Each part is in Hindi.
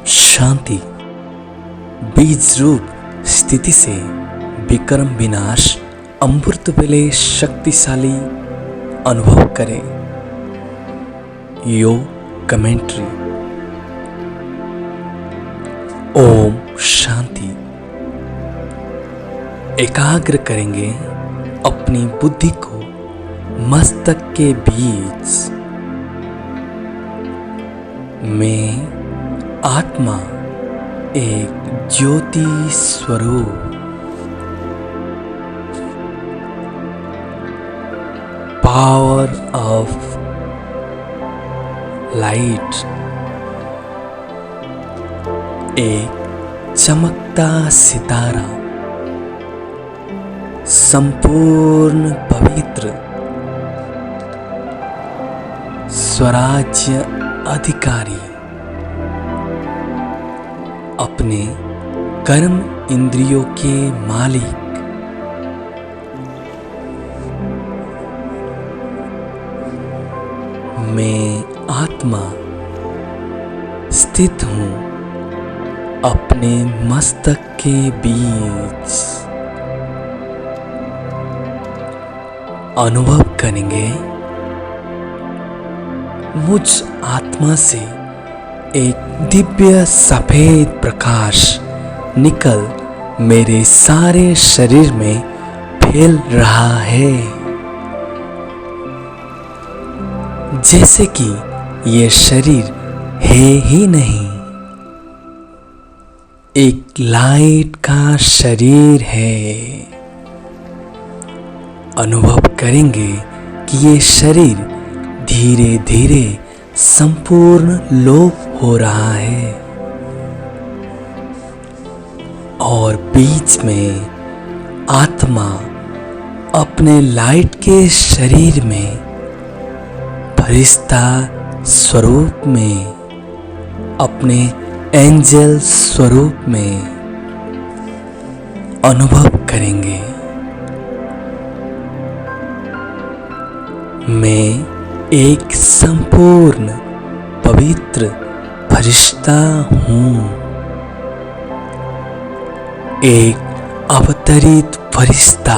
शांति। बीज रूप स्थिति से विक्रम विनाश अमृत वेले शक्तिशाली अनुभव करें। योग कमेंट्री। ओम शांति। एकाग्र करेंगे अपनी बुद्धि को मस्तक के बीच। मैं आत्मा एक ज्योति स्वरूप, पावर ऑफ लाइट, एक चमकता सितारा, संपूर्ण पवित्र स्वराज्य अधिकारी, अपने कर्म इंद्रियों के मालिक, मैं आत्मा स्थित हूँ अपने मस्तक के बीच। अनुभव करेंगे मुझ आत्मा से एक दिव्य सफेद प्रकाश निकल मेरे सारे शरीर में फैल रहा है, जैसे कि ये शरीर है ही नहीं, एक लाइट का शरीर है। अनुभव करेंगे कि ये शरीर धीरे धीरे संपूर्ण लोप हो रहा है और बीच में आत्मा अपने लाइट के शरीर में फरिश्ता स्वरूप में, अपने एंजल स्वरूप में अनुभव करेंगे। मैं एक संपूर्ण पवित्र फरिश्ता हूँ, एक अवतरित फरिश्ता।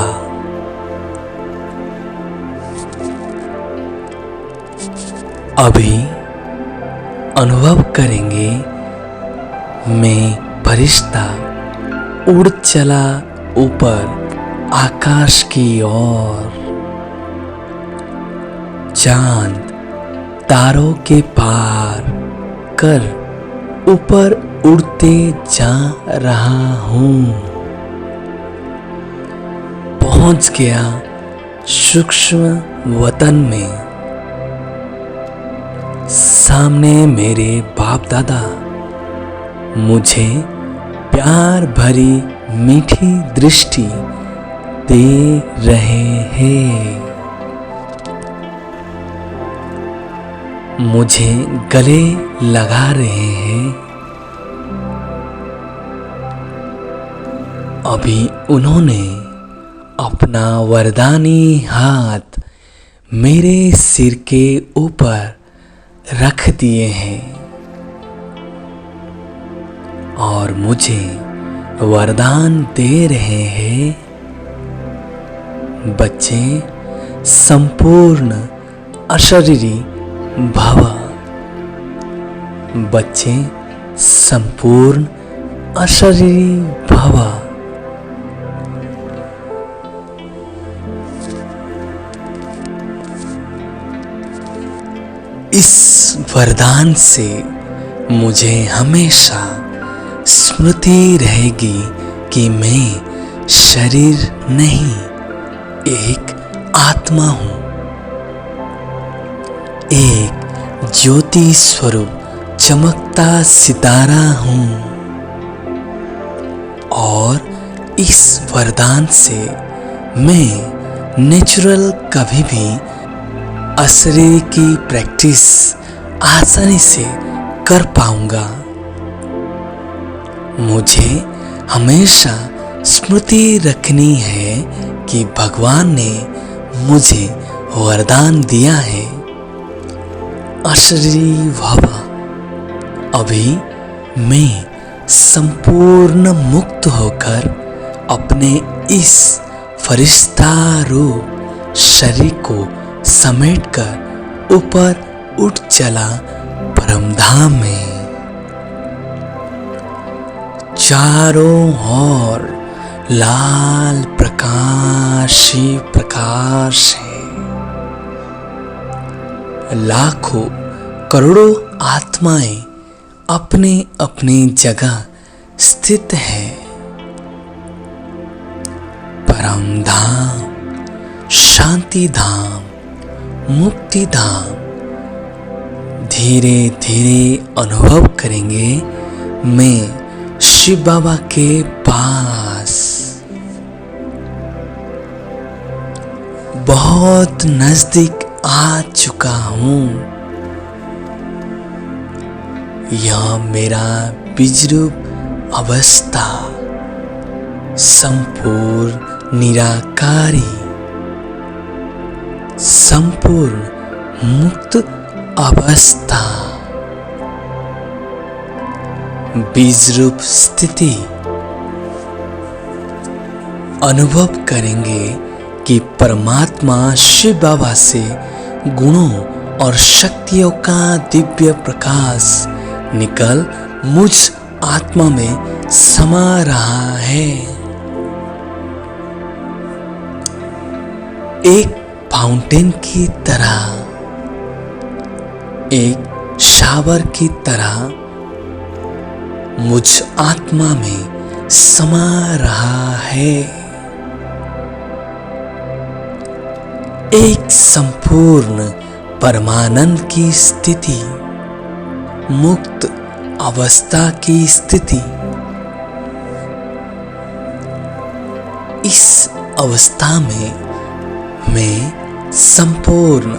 अभी अनुभव करेंगे मैं फरिश्ता उड़ चला ऊपर आकाश की ओर, चांद तारों के पार कर ऊपर उड़ते जा रहा हूँ। पहुँच गया सूक्ष्म वतन में। सामने मेरे बाप दादा मुझे प्यार भरी मीठी दृष्टि दे रहे हैं, मुझे गले लगा रहे हैं। अभी उन्होंने अपना वरदानी हाथ मेरे सिर के ऊपर रख दिए हैं और मुझे वरदान दे रहे हैं, बच्चे संपूर्ण अशरीरी भव। बच्चे संपूर्ण अशरीरी भव। इस वरदान से मुझे हमेशा स्मृति रहेगी कि मैं शरीर नहीं, एक आत्मा हूँ, एक ज्योति स्वरूप चमकता सितारा हूँ। और इस वरदान से मैं नेचुरल कभी भी अशरीर की प्रैक्टिस आसानी से कर पाऊंगा। मुझे हमेशा स्मृति रखनी है कि भगवान ने मुझे वरदान दिया है, अशरीरी भव। अभी मैं संपूर्ण मुक्त होकर अपने इस फरिश्ता रूप शरीर को समेटकर ऊपर उठ चला परमधाम में। चारों ओर लाल प्रकाश ही प्रकाश है। लाखों करोड़ों आत्माएं अपने अपनी जगह स्थित है। परम धाम, शांति धाम, मुक्ति धाम धीरे धीरे अनुभव करेंगे। मैं शिव बाबा के पास बहुत नजदीक आ चुका हूं। यह मेरा बीजरूप अवस्था संपूर्ण निराकारी, संपूर्ण मुक्त अवस्था, बीजरूप स्थिति अनुभव करेंगे कि परमात्मा शिव बाबा से गुणों और शक्तियों का दिव्य प्रकाश निकल मुझ आत्मा में समा रहा है। एक फाउंटेन की तरह, एक शावर की तरह मुझ आत्मा में समा रहा है। एक संपूर्ण परमानंद की स्थिति, मुक्त अवस्था की स्थिति। इस अवस्था में मैं संपूर्ण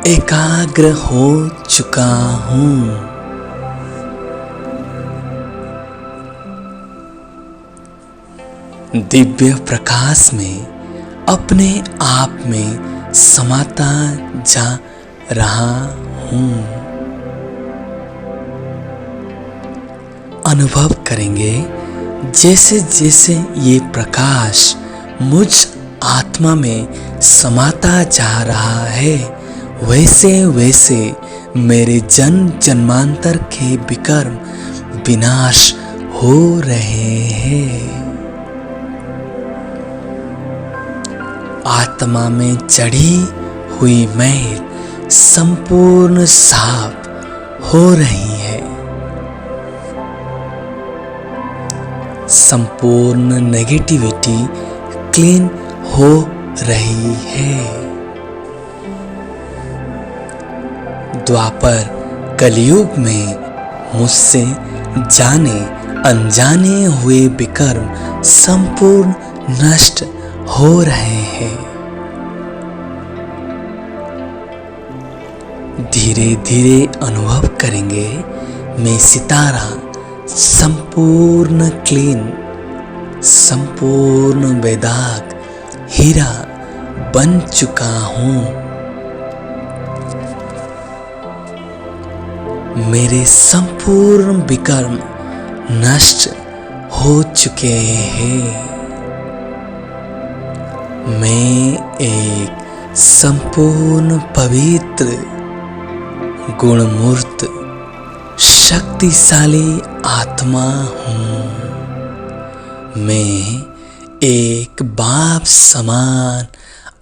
एकाग्र हो चुका हूं। दिव्य प्रकाश में अपने आप में समाता जा रहा हूं। अनुभव करेंगे जैसे जैसे ये प्रकाश मुझ आत्मा में समाता जा रहा है, वैसे वैसे मेरे जन्म जन्मांतर के विकर्म विनाश हो रहे हैं। आत्मा में चढ़ी हुई मैल संपूर्ण साफ हो रही है। संपूर्ण नेगेटिविटी क्लीन हो रही है। द्वापर कलयुग में मुझसे जाने अनजाने हुए विकर्म संपूर्ण नष्ट हो रहे हैं। धीरे धीरे अनुभव करेंगे मैं सितारा संपूर्ण क्लीन, संपूर्ण वेदाग हीरा बन चुका हूं। मेरे संपूर्ण विकर्म नष्ट हो चुके हैं। मैं एक संपूर्ण पवित्र गुणमूर्त शक्तिशाली आत्मा हूँ। मैं एक बाप समान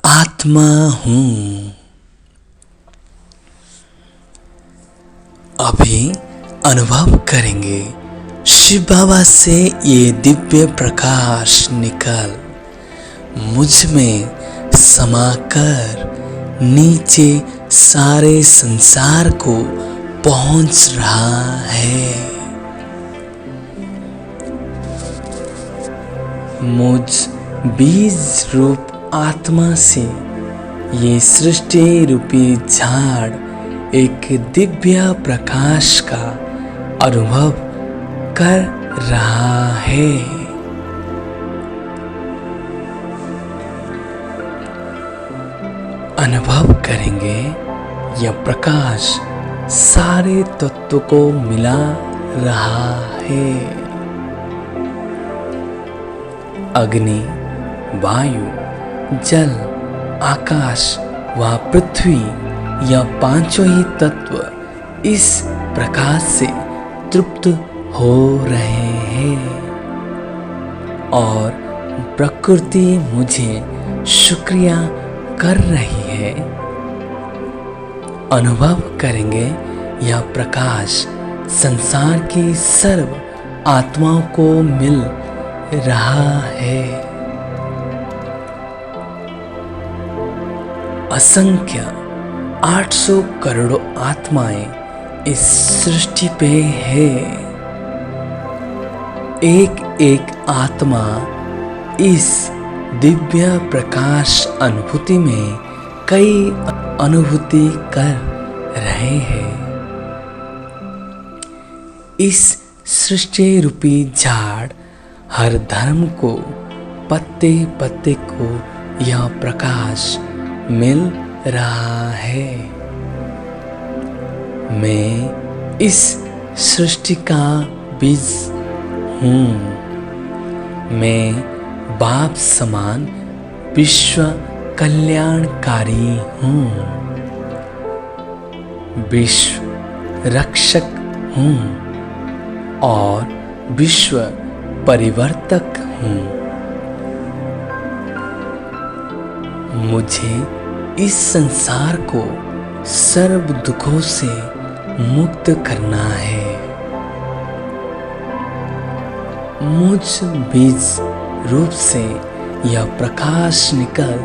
आत्मा हूँ। अभी अनुभव करेंगे शिव बाबा से ये दिव्य प्रकाश निकल मुझ में समाकर नीचे सारे संसार को पहुंच रहा है। मुझ बीज रूप आत्मा से ये सृष्टि रूपी झाड़ एक दिव्य प्रकाश का अनुभव कर रहा है। अनुभव करेंगे यह प्रकाश सारे तत्व को मिला रहा है। अग्नि, वायु, जल, आकाश व पृथ्वी, यह पांचों ही तत्व इस प्रकाश से तृप्त हो रहे हैं और प्रकृति मुझे शुक्रिया कर रही है। अनुभव करेंगे यह प्रकाश संसार की सर्व आत्माओं को मिल रहा है। असंख्य 800 करोड़ों आत्माएं इस सृष्टि पे है। एक एक आत्मा इस दिव्य प्रकाश अनुभूति में कई अनुभूति कर रहे हैं। इस सृष्टि रूपी झाड़ हर धर्म को, पत्ते पत्ते को यह प्रकाश मिल रहा है। मैं इस सृष्टि का बीज हूँ। मैं बाप समान विश्व कल्याणकारी हूँ। विश्व रक्षक हूँ और विश्व परिवर्तक हूँ। मुझे इस संसार को सर्व दुखों से मुक्त करना है। मुझ बीज रूप से यह प्रकाश निकल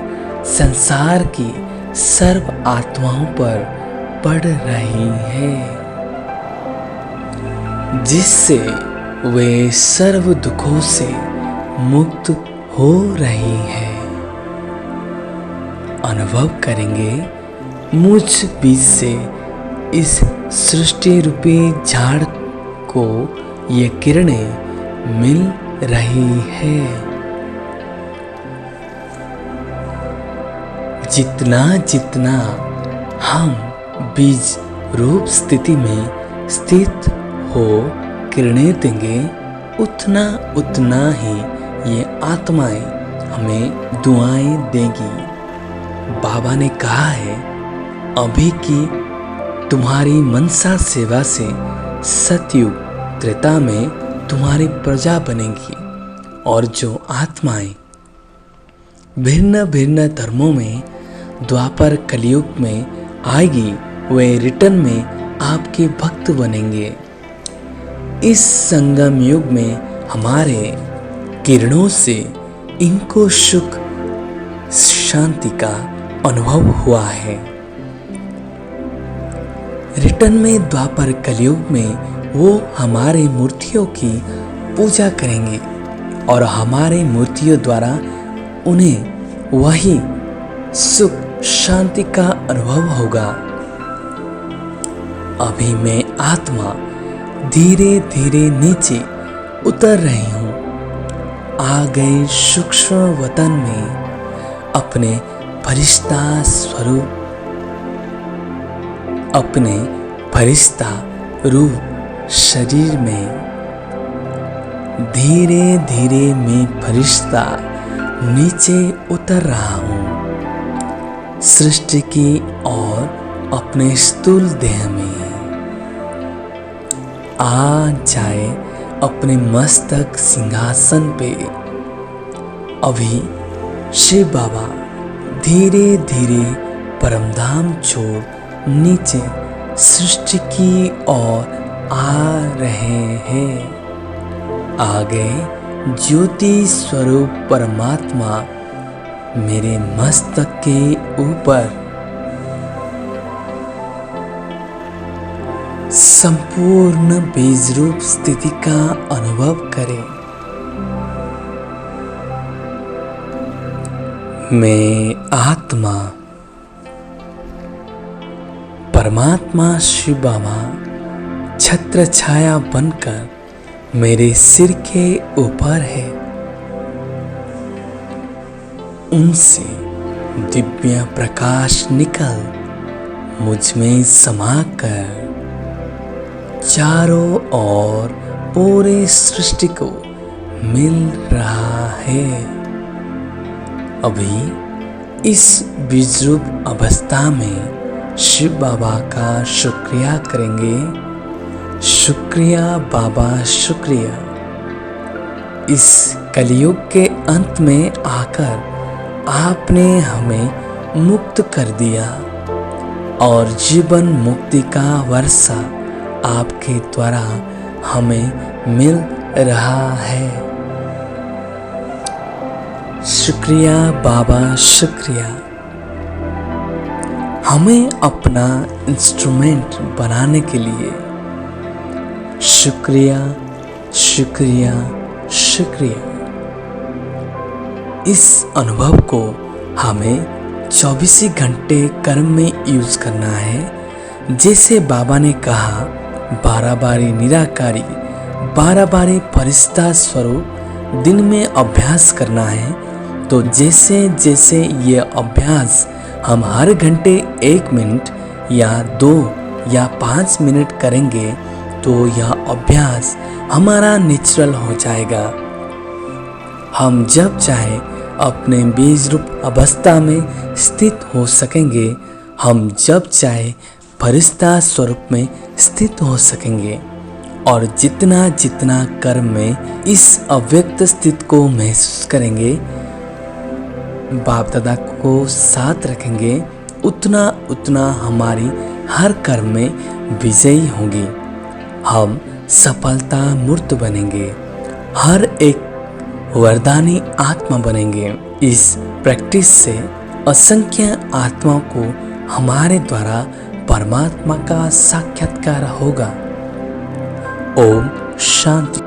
संसार की सर्व आत्माओं पर पड़ रही है, जिससे वे सर्व दुखों से मुक्त हो रही है। अनुभव करेंगे मुझ बीज से इस सृष्टि रूपी झाड़ को ये किरणें मिल रही है। जितना जितना हम बीज रूप स्थिति में स्थित हो किरणें देंगे, उतना उतना ही ये आत्माएं हमें दुआएं देंगी। बाबा ने कहा है, अभी की तुम्हारी मनसा सेवा से सतयुग त्रेता में तुम्हारी प्रजा बनेगी और जो आत्माएं भिन्न भिन्न धर्मों में द्वापर कलयुग में आएगी, वे रिटर्न में आपके भक्त बनेंगे। इस संगम युग में हमारे किरणों से इनको सुख शांति का अनुभव हुआ है। रिटर्न में द्वापर कलयुग में वो हमारे मूर्तियों की पूजा करेंगे और हमारे मूर्तियों द्वारा उन्हें वही सुख शांति का अनुभव होगा। अभी मैं आत्मा धीरे धीरे नीचे उतर रही हूँ। आ गए सूक्ष्म वतन में अपने फरिश्ता स्वरूप, अपने फरिश्ता रूप शरीर में। धीरे धीरे मैं फरिश्ता नीचे उतर रहा हूँ सृष्टि की ओर अपने स्थूल देह में। आ जाए अपने मस्तक सिंहासन पे। अभी शिव बाबा धीरे धीरे परमधाम छोड़ नीचे सृष्टि की ओर आ रहे हैं। आ गए ज्योति स्वरूप परमात्मा मेरे मस्तक के ऊपर। संपूर्ण बीजरूप स्थिति का अनुभव करें। मैं आत्मा परमात्मा शिव बाबा छत्र छाया बनकर मेरे सिर के ऊपर है। उनसे दिव्य प्रकाश निकल मुझ में समाकर चारों ओर पूरी सृष्टि को मिल रहा है। अभी इस बीजरूप अवस्था में शिव बाबा का शुक्रिया करेंगे। शुक्रिया बाबा, शुक्रिया। इस कलयुग के अंत में आकर आपने हमें मुक्त कर दिया और जीवन मुक्ति का वर्षा आपके द्वारा हमें मिल रहा है। शुक्रिया बाबा, शुक्रिया। हमें अपना इंस्ट्रूमेंट बनाने के लिए शुक्रिया, शुक्रिया, शुक्रिया। इस अनुभव को हमें 24 घंटे कर्म में यूज करना है। जैसे बाबा ने कहा, 12 बारी निराकारी, 12 बारी फरिश्ता स्वरूप दिन में अभ्यास करना है। तो जैसे जैसे ये अभ्यास हम हर घंटे 1 मिनट या 2 या 5 मिनट करेंगे तो यह अभ्यास हमारा नेचुरल हो जाएगा। हम जब चाहे अपने बीज रूप अवस्था में स्थित हो सकेंगे। हम जब चाहे फरिश्ता स्वरूप में स्थित हो सकेंगे और जितना जितना कर्म में इस अव्यक्त स्थिति को महसूस करेंगे, बाप दादा को साथ रखेंगे, उतना उतना हमारी हर कर्म में विजयी होगी। हम सफलता मूर्त बनेंगे, हर एक वरदानी आत्मा बनेंगे। इस प्रैक्टिस से असंख्य आत्माओं को हमारे द्वारा परमात्मा का साक्षात्कार होगा। ओम शांति।